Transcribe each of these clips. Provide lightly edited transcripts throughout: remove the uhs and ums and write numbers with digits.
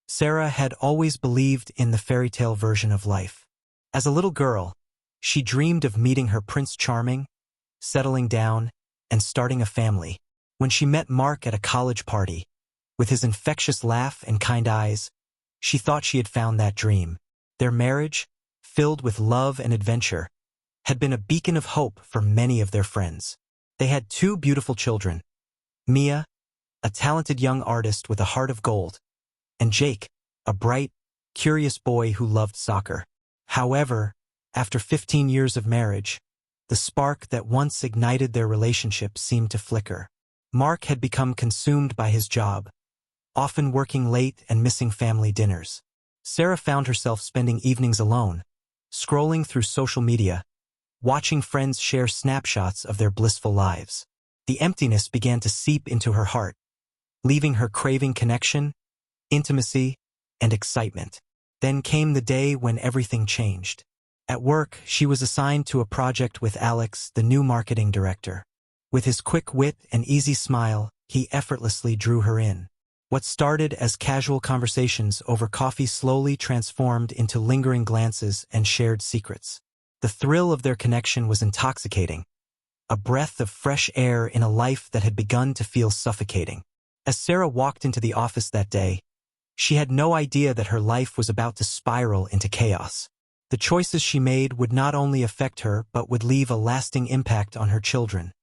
Sarah had always believed in the fairy tale version of life. As a little girl, she dreamed of meeting her Prince Charming, settling down, and starting a family. When she met Mark at a college party, with his infectious laugh and kind eyes, she thought she had found that dream. Their marriage, filled with love and adventure, had been a beacon of hope for many of their friends. They had two beautiful children, Mia, a talented young artist with a heart of gold, and Jake, a bright, curious boy who loved soccer. However, after 15 years of marriage, the spark that once ignited their relationship seemed to flicker. Mark had become consumed by his job, often working late and missing family dinners. Sarah found herself spending evenings alone, scrolling through social media, watching friends share snapshots of their blissful lives. The emptiness began to seep into her heart, leaving her craving connection, intimacy, and excitement. Then came the day when everything changed. At work, she was assigned to a project with Alex, the new marketing director. With his quick wit and easy smile, he effortlessly drew her in. What started as casual conversations over coffee slowly transformed into lingering glances and shared secrets. The thrill of their connection was intoxicating, a breath of fresh air in a life that had begun to feel suffocating. As Sarah walked into the office that day, she had no idea that her life was about to spiral into chaos. The choices she made would not only affect her but would leave a lasting impact on her children,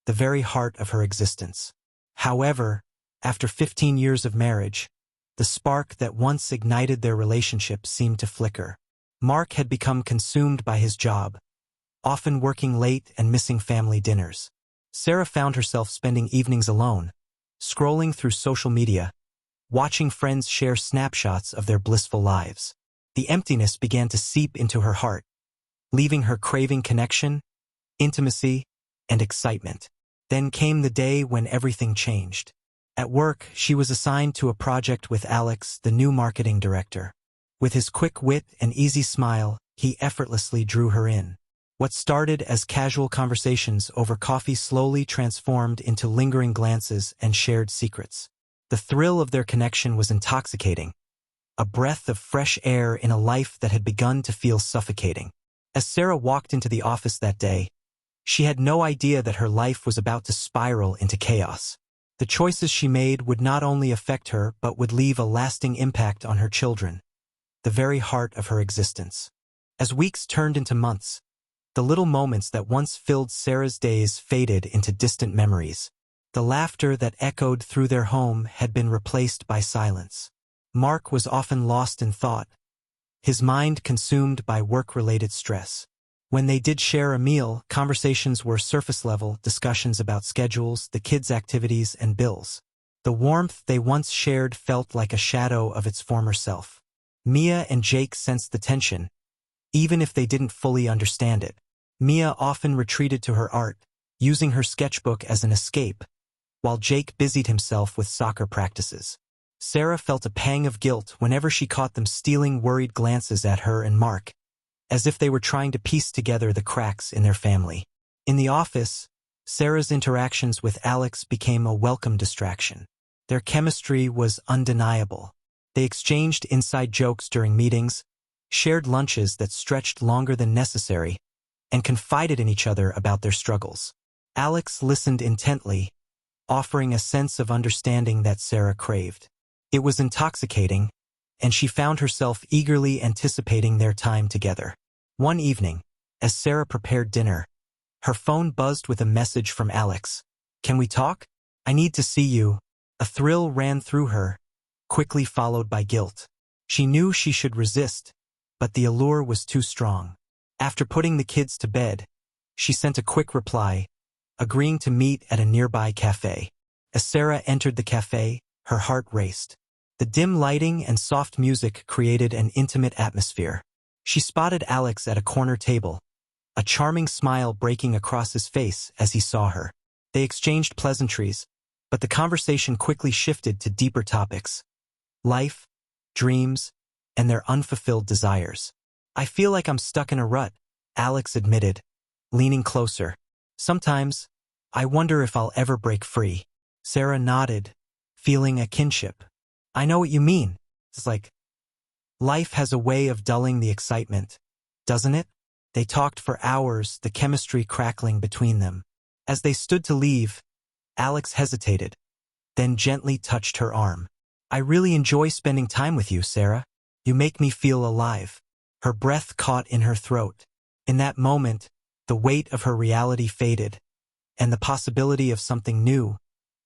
the very heart of her existence. However, after 15 years of marriage, the spark that once ignited their relationship seemed to flicker. Mark had become consumed by his job, often working late and missing family dinners. Sarah found herself spending evenings alone, scrolling through social media, watching friends share snapshots of their blissful lives. The emptiness began to seep into her heart, leaving her craving connection, intimacy, and excitement. Then came the day when everything changed. At work, she was assigned to a project with Alex, the new marketing director. With his quick wit and easy smile, he effortlessly drew her in. What started as casual conversations over coffee slowly transformed into lingering glances and shared secrets. The thrill of their connection was intoxicating, a breath of fresh air in a life that had begun to feel suffocating. As Sarah walked into the office that day, she had no idea that her life was about to spiral into chaos. The choices she made would not only affect her but would leave a lasting impact on her children, the very heart of her existence. As weeks turned into months, the little moments that once filled Sarah's days faded into distant memories. The laughter that echoed through their home had been replaced by silence. Mark was often lost in thought, his mind consumed by work-related stress. When they did share a meal, conversations were surface-level discussions about schedules, the kids' activities, and bills. The warmth they once shared felt like a shadow of its former self. Mia and Jake sensed the tension, even if they didn't fully understand it. Mia often retreated to her art, using her sketchbook as an escape, while Jake busied himself with soccer practices. Sarah felt a pang of guilt whenever she caught them stealing worried glances at her and Mark, as if they were trying to piece together the cracks in their family. In the office, Sarah's interactions with Alex became a welcome distraction. Their chemistry was undeniable. They exchanged inside jokes during meetings, shared lunches that stretched longer than necessary, and confided in each other about their struggles. Alex listened intently, offering a sense of understanding that Sarah craved. It was intoxicating, and she found herself eagerly anticipating their time together. One evening, as Sarah prepared dinner, her phone buzzed with a message from Alex. "Can we talk? I need to see you." A thrill ran through her, quickly followed by guilt. She knew she should resist, but the allure was too strong. After putting the kids to bed, she sent a quick reply, agreeing to meet at a nearby cafe. As Sarah entered the cafe, her heart raced. The dim lighting and soft music created an intimate atmosphere. She spotted Alex at a corner table, a charming smile breaking across his face as he saw her. They exchanged pleasantries, but the conversation quickly shifted to deeper topics: life, dreams, and their unfulfilled desires. "I feel like I'm stuck in a rut," Alex admitted, leaning closer. "Sometimes, I wonder if I'll ever break free." Sarah nodded, feeling a kinship. "I know what you mean," It's like, life has a way of dulling the excitement, doesn't it? They talked for hours, the chemistry crackling between them. As they stood to leave, Alex hesitated, then gently touched her arm. I really enjoy spending time with you, Sarah. You make me feel alive. Her breath caught in her throat. In that moment, the weight of her reality faded, and the possibility of something new,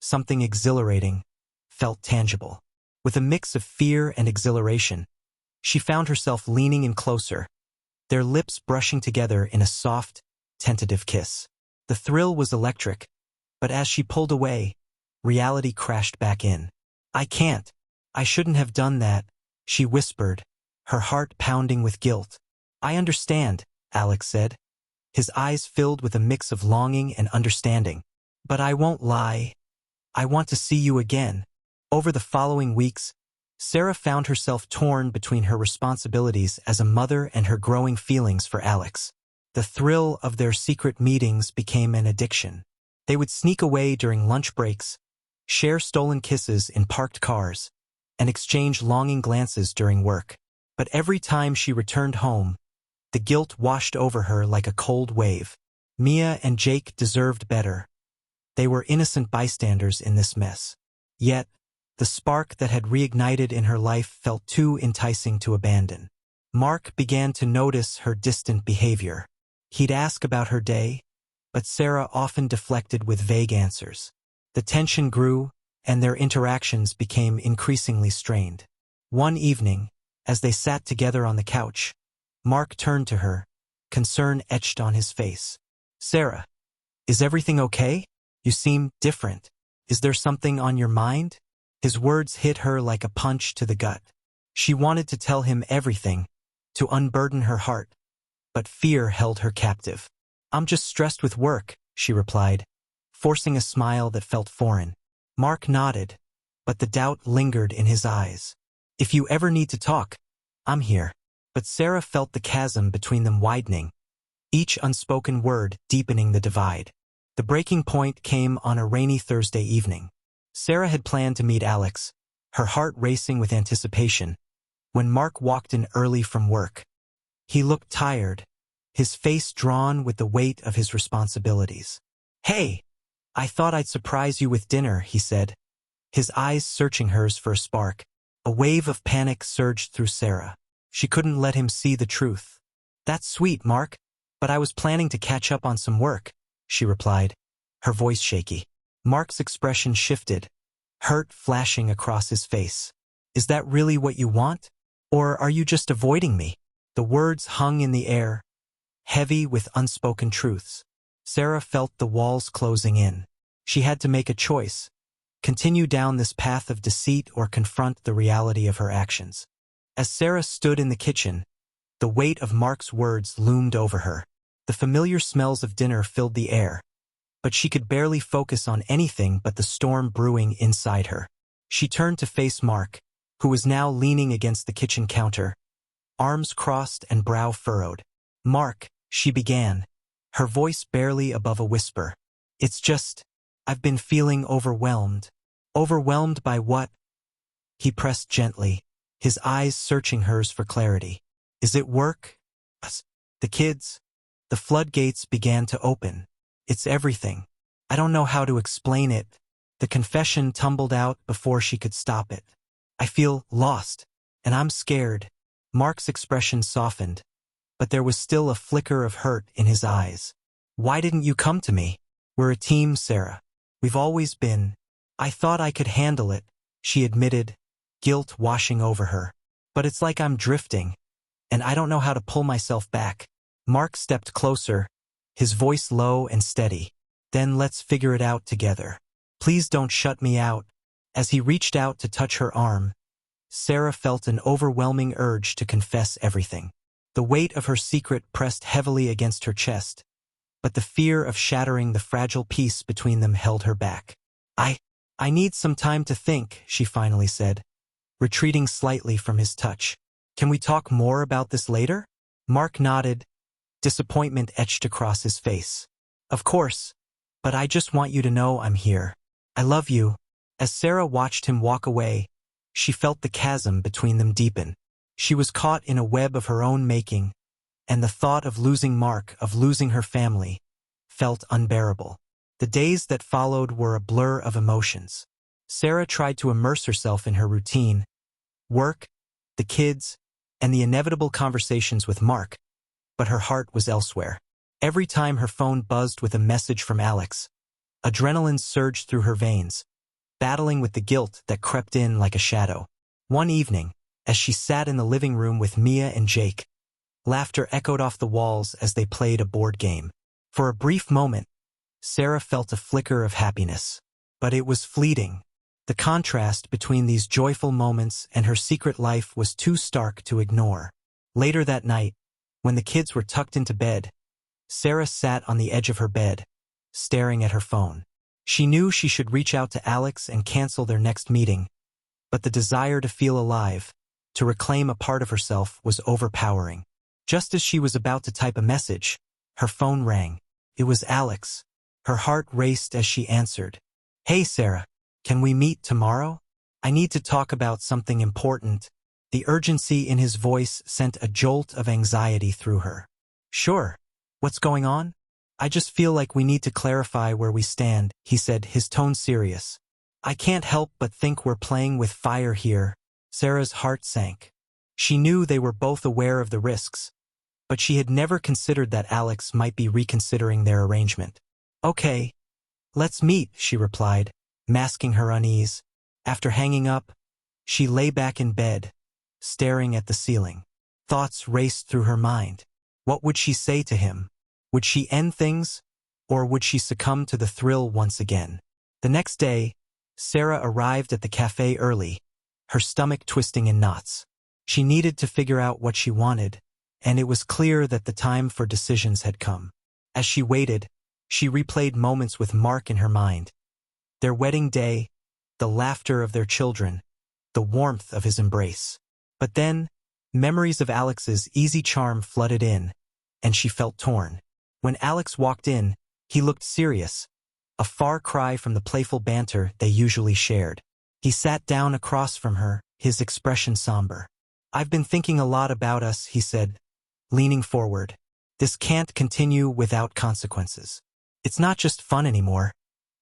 something exhilarating, felt tangible. With a mix of fear and exhilaration, she found herself leaning in closer, their lips brushing together in a soft, tentative kiss. The thrill was electric, but as she pulled away, reality crashed back in. I can't. I shouldn't have done that, she whispered, her heart pounding with guilt. I understand, Alex said, his eyes filled with a mix of longing and understanding. But I won't lie. I want to see you again. Over the following weeks, Sarah found herself torn between her responsibilities as a mother and her growing feelings for Alex. The thrill of their secret meetings became an addiction. They would sneak away during lunch breaks, share stolen kisses in parked cars, and exchange longing glances during work. But every time she returned home, the guilt washed over her like a cold wave. Mia and Jake deserved better. They were innocent bystanders in this mess. Yet, the spark that had reignited in her life felt too enticing to abandon. Mark began to notice her distant behavior. He'd ask about her day, but Sarah often deflected with vague answers. The tension grew, and their interactions became increasingly strained. One evening, as they sat together on the couch, Mark turned to her, concern etched on his face. Sarah, is everything okay? You seem different. Is there something on your mind? His words hit her like a punch to the gut. She wanted to tell him everything, to unburden her heart, but fear held her captive. I'm just stressed with work, she replied, forcing a smile that felt foreign. Mark nodded, but the doubt lingered in his eyes. If you ever need to talk, I'm here. But Sarah felt the chasm between them widening, each unspoken word deepening the divide. The breaking point came on a rainy Thursday evening. Sarah had planned to meet Alex, her heart racing with anticipation, when Mark walked in early from work. He looked tired, his face drawn with the weight of his responsibilities. Hey, I thought I'd surprise you with dinner, he said, his eyes searching hers for a spark. A wave of panic surged through Sarah. She couldn't let him see the truth. That's sweet, Mark, but I was planning to catch up on some work, she replied, her voice shaky. Mark's expression shifted, hurt flashing across his face. Is that really what you want? Or are you just avoiding me? The words hung in the air, heavy with unspoken truths. Sarah felt the walls closing in. She had to make a choice, continue down this path of deceit or confront the reality of her actions. As Sarah stood in the kitchen, the weight of Mark's words loomed over her. The familiar smells of dinner filled the air, but she could barely focus on anything but the storm brewing inside her. She turned to face Mark, who was now leaning against the kitchen counter, arms crossed and brow furrowed. Mark, she began, her voice barely above a whisper. It's just, I've been feeling overwhelmed. Overwhelmed by what? He pressed gently, his eyes searching hers for clarity. Is it work? Us? The kids? The floodgates began to open. It's everything. I don't know how to explain it. The confession tumbled out before she could stop it. I feel lost, and I'm scared. Mark's expression softened, but there was still a flicker of hurt in his eyes. Why didn't you come to me? We're a team, Sarah. We've always been. I thought I could handle it, she admitted, guilt washing over her. But it's like I'm drifting, and I don't know how to pull myself back. Mark stepped closer, his voice low and steady. Then let's figure it out together. Please don't shut me out. As he reached out to touch her arm, Sarah felt an overwhelming urge to confess everything. The weight of her secret pressed heavily against her chest, but the fear of shattering the fragile peace between them held her back. I need some time to think, she finally said, retreating slightly from his touch. Can we talk more about this later? Mark nodded, disappointment etched across his face. Of course, but I just want you to know I'm here. I love you. As Sarah watched him walk away, she felt the chasm between them deepen. She was caught in a web of her own making, and the thought of losing Mark, of losing her family, felt unbearable. The days that followed were a blur of emotions. Sarah tried to immerse herself in her routine, work, the kids, and the inevitable conversations with Mark, but her heart was elsewhere. Every time her phone buzzed with a message from Alex, adrenaline surged through her veins, battling with the guilt that crept in like a shadow. One evening, as she sat in the living room with Mia and Jake, laughter echoed off the walls as they played a board game. For a brief moment, Sarah felt a flicker of happiness, but it was fleeting. The contrast between these joyful moments and her secret life was too stark to ignore. Later that night, when the kids were tucked into bed, Sarah sat on the edge of her bed, staring at her phone. She knew she should reach out to Alex and cancel their next meeting, but the desire to feel alive, to reclaim a part of herself, was overpowering. Just as she was about to type a message, her phone rang. It was Alex. Her heart raced as she answered. "Hey Sarah, can we meet tomorrow? I need to talk about something important." The urgency in his voice sent a jolt of anxiety through her. "Sure. What's going on?" "I just feel like we need to clarify where we stand," he said, his tone serious. "I can't help but think we're playing with fire here." Sarah's heart sank. She knew they were both aware of the risks, but she had never considered that Alex might be reconsidering their arrangement. "Okay, let's meet," she replied, masking her unease. After hanging up, she lay back in bed, staring at the ceiling. Thoughts raced through her mind. What would she say to him? Would she end things, or would she succumb to the thrill once again? The next day, Sarah arrived at the cafe early, her stomach twisting in knots. She needed to figure out what she wanted, and it was clear that the time for decisions had come. As she waited, she replayed moments with Mark in her mind. Their wedding day, the laughter of their children, the warmth of his embrace. But then, memories of Alex's easy charm flooded in, and she felt torn. When Alex walked in, he looked serious, a far cry from the playful banter they usually shared. He sat down across from her, his expression somber. "I've been thinking a lot about us," he said, leaning forward. "This can't continue without consequences. It's not just fun anymore,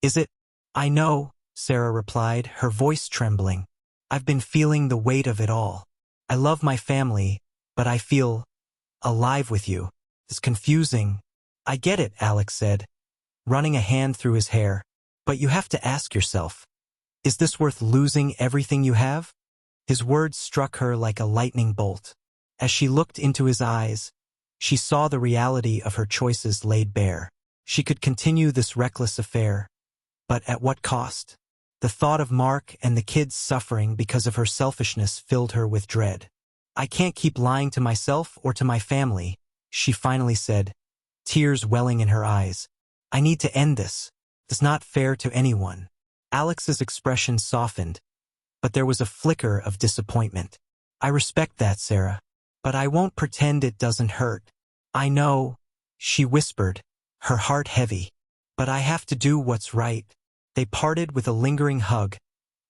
is it?" "I know," Sarah replied, her voice trembling. "I've been feeling the weight of it all. I love my family, but I feel alive with you. It's confusing." "I get it," Alex said, running a hand through his hair. "But you have to ask yourself, is this worth losing everything you have?" His words struck her like a lightning bolt. As she looked into his eyes, she saw the reality of her choices laid bare. She could continue this reckless affair, but at what cost? The thought of Mark and the kids suffering because of her selfishness filled her with dread. "I can't keep lying to myself or to my family," she finally said, tears welling in her eyes. "I need to end this. It's not fair to anyone." Alex's expression softened, but there was a flicker of disappointment. "I respect that, Sarah, but I won't pretend it doesn't hurt." "I know," she whispered, her heart heavy, "but I have to do what's right." They parted with a lingering hug,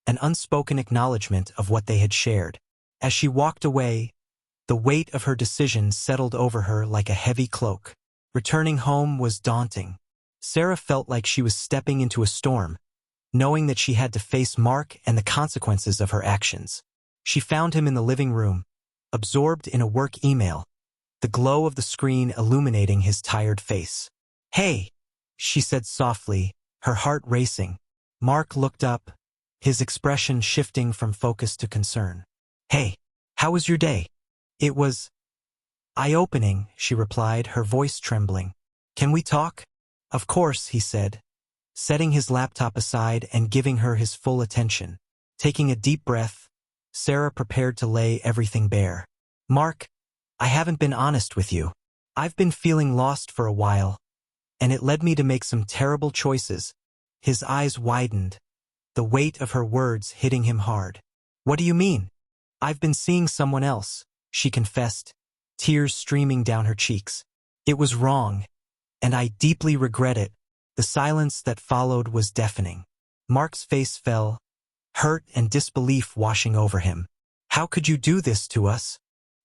an unspoken acknowledgement of what they had shared. As she walked away, the weight of her decision settled over her like a heavy cloak. Returning home was daunting. Sarah felt like she was stepping into a storm, knowing that she had to face Mark and the consequences of her actions. She found him in the living room, absorbed in a work email, the glow of the screen illuminating his tired face. "Hey," she said softly, her heart racing. Mark looked up, his expression shifting from focus to concern. "Hey, how was your day?" "It was eye-opening," she replied, her voice trembling. "Can we talk?" "Of course," he said, setting his laptop aside and giving her his full attention. Taking a deep breath, Sarah prepared to lay everything bare. "Mark, I haven't been honest with you. I've been feeling lost for a while, and it led me to make some terrible choices." His eyes widened, the weight of her words hitting him hard. "What do you mean?" "I've been seeing someone else," she confessed, tears streaming down her cheeks. "It was wrong, and I deeply regret it." The silence that followed was deafening. Mark's face fell, hurt and disbelief washing over him. "How could you do this to us?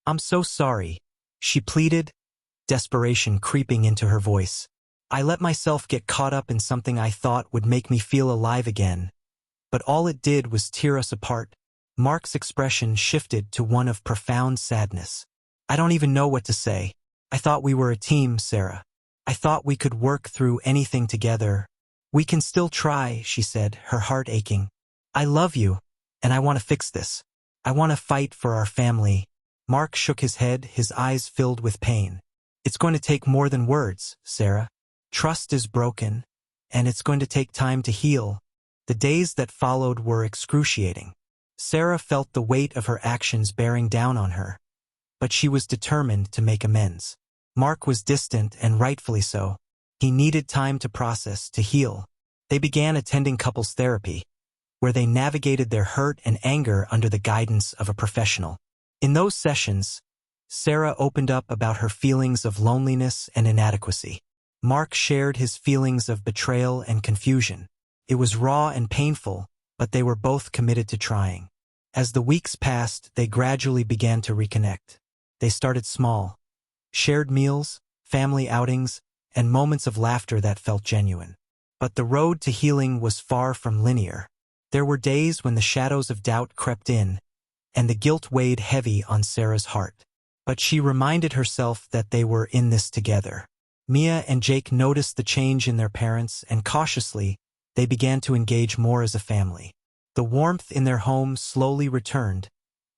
I'm so sorry," she pleaded, desperation creeping into her voice. "I let myself get caught up in something I thought would make me feel alive again, but all it did was tear us apart." Mark's expression shifted to one of profound sadness. "I don't even know what to say. I thought we were a team, Sarah. I thought we could work through anything together." "We can still try," she said, her heart aching. "I love you, and I want to fix this. I want to fight for our family." Mark shook his head, his eyes filled with pain. "It's going to take more than words, Sarah. Trust is broken, and it's going to take time to heal." The days that followed were excruciating. Sarah felt the weight of her actions bearing down on her, but she was determined to make amends. Mark was distant, and rightfully so. He needed time to process, to heal. They began attending couples therapy, where they navigated their hurt and anger under the guidance of a professional. In those sessions, Sarah opened up about her feelings of loneliness and inadequacy. Mark shared his feelings of betrayal and confusion. It was raw and painful, but they were both committed to trying. As the weeks passed, they gradually began to reconnect. They started small. Shared meals, family outings, and moments of laughter that felt genuine. But the road to healing was far from linear. There were days when the shadows of doubt crept in, and the guilt weighed heavy on Sarah's heart. But she reminded herself that they were in this together. Mia and Jake noticed the change in their parents, and cautiously, they began to engage more as a family. The warmth in their home slowly returned,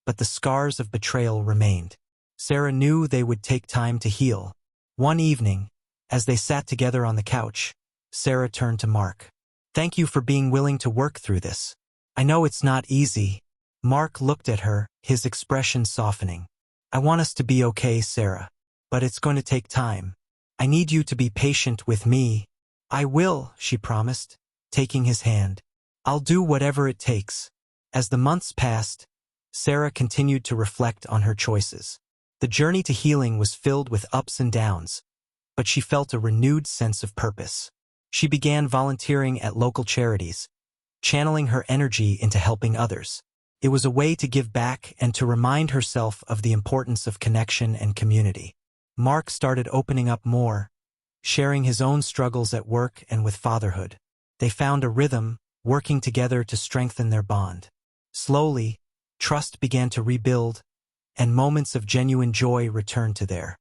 but the scars of betrayal remained. Sarah knew they would take time to heal. One evening, as they sat together on the couch, Sarah turned to Mark. "Thank you for being willing to work through this. I know it's not easy." Mark looked at her, his expression softening. "I want us to be okay, Sarah, but it's going to take time. I need you to be patient with me." "I will," she promised, taking his hand. "I'll do whatever it takes." As the months passed, Sarah continued to reflect on her choices. The journey to healing was filled with ups and downs, but she felt a renewed sense of purpose. She began volunteering at local charities, channeling her energy into helping others. It was a way to give back and to remind herself of the importance of connection and community. Mark started opening up more, sharing his own struggles at work and with fatherhood. They found a rhythm, working together to strengthen their bond. Slowly, trust began to rebuild, and moments of genuine joy returned to their